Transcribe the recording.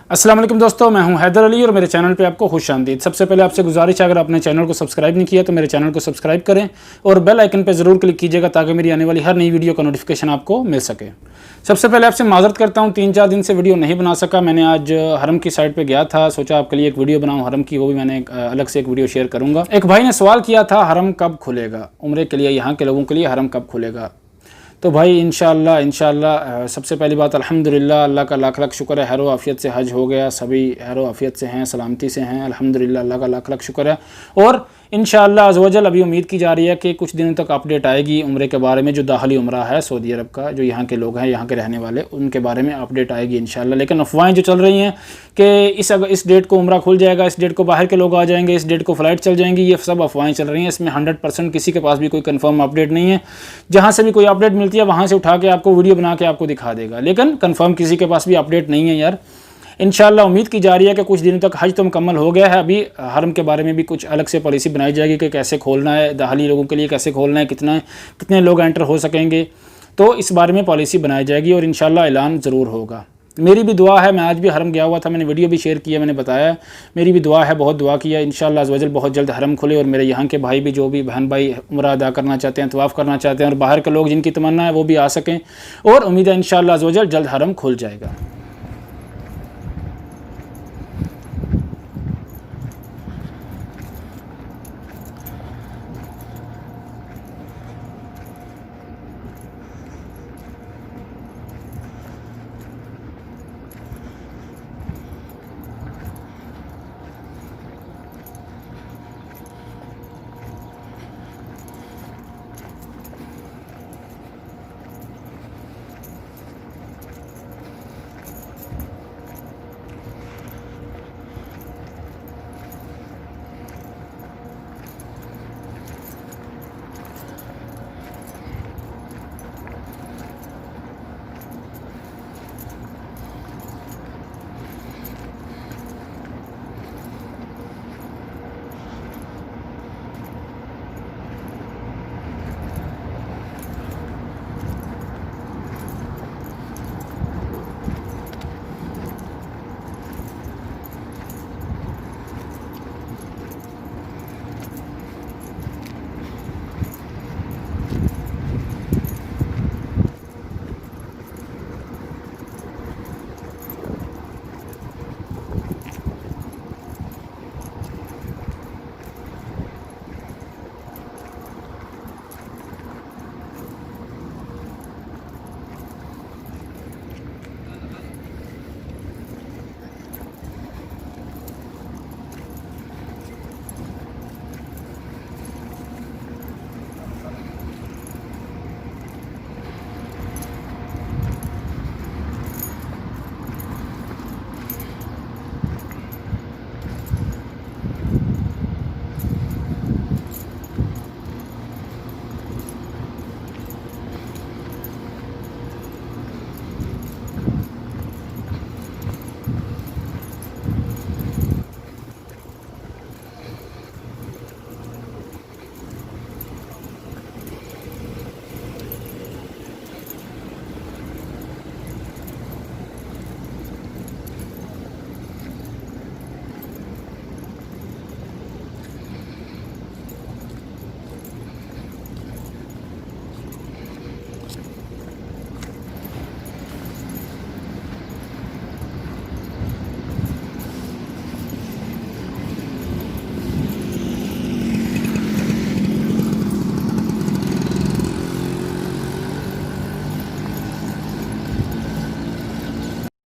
अस्सलाम वालेकुम दोस्तों, मैं हूं हैदर अली और मेरे चैनल पे आपको खुश आमदीद। सबसे पहले आपसे गुजारिश है, अगर आपने चैनल को सब्सक्राइब नहीं किया तो मेरे चैनल को सब्सक्राइब करें और बेल आइकन पे ज़रूर क्लिक कीजिएगा ताकि मेरी आने वाली हर नई वीडियो का नोटिफिकेशन आपको मिल सके। सबसे पहले आपसे माजरत करता हूँ, 3-4 दिन से वीडियो नहीं बना सका। मैंने आज हरम की साइड पर गया था, सोचा आपके लिए एक वीडियो बनाऊँ हरम की, वो भी मैंने अलग से एक वीडियो शेयर करूँगा। एक भाई ने सवाल किया था, हरम कब खुलेगा उम्रे के लिए, यहाँ के लोगों के लिए हरम कब खुलेगा। तो भाई इंशाअल्लाह सबसे पहली बात अल्हम्दुलिल्लाह, अल्लाह का लाख लाख शुक्र है, हैरो आफियत से हज हो गया, सभी हैरो आफियत से हैं, सलामती से हैं, अल्हम्दुलिल्लाह, अल्लाह का लाख लाख शुक्र है। और इंशाअल्लाह अज़्वजल अभी उम्मीद की जा रही है कि कुछ दिनों तक अपडेट आएगी उम्रे के बारे में। जो दाखिली उम्रा है सऊदी अरब का, जो यहाँ के लोग हैं, यहाँ के रहने वाले, उनके बारे में अपडेट आएगी इंशाअल्लाह। लेकिन अफवाहें जो चल रही हैं कि इस डेट को उम्रा खुल जाएगा, इस डेट को बाहर के लोग आ जाएंगे, इस डेट को फ़्लाइट चल जाएंगी, ये सब अफवाहें चल रही हैं। इसमें 100% किसी के पास भी कोई कंफर्म अपडेट नहीं है। जहाँ से भी कोई अपडेट मिलती है वहाँ से उठा के आपको वीडियो बना के आपको दिखा देगा, लेकिन कंफर्म किसी के पास भी अपडेट नहीं है यार। इंशाअल्लाह उम्मीद की जा रही है कि कुछ दिनों तक हज तो मुकम्मल हो गया है। अभी हरम के बारे में भी कुछ अलग से पॉलिसी बनाई जाएगी कि कैसे खोलना है, दाखिली लोगों के लिए कैसे खोलना है, कितने लोग एंटर हो सकेंगे, तो इस बारे में पॉलिसी बनाई जाएगी और इंशाअल्लाह ऐलान ज़रूर होगा। मेरी भी दुआ है, मैं आज भी हरम गया हुआ था, मैंने वीडियो भी शेयर किया, मैंने बताया, मेरी भी दुआ है, बहुत दुआ किया, इंशाअल्लाह अज़्वजल बहुत जल्द हरम खुले और मेरे यहाँ के भाई भी, जो भी बहन भाई उम्रा अदा करना चाहते हैं, तवाफ़ करना चाहते हैं और बाहर के लोग जिनकी तमन्ना है वो भी आ सकें। और उम्मीद है इंशाअल्लाह अज़्वजल जल्द हरम खुल जाएगा।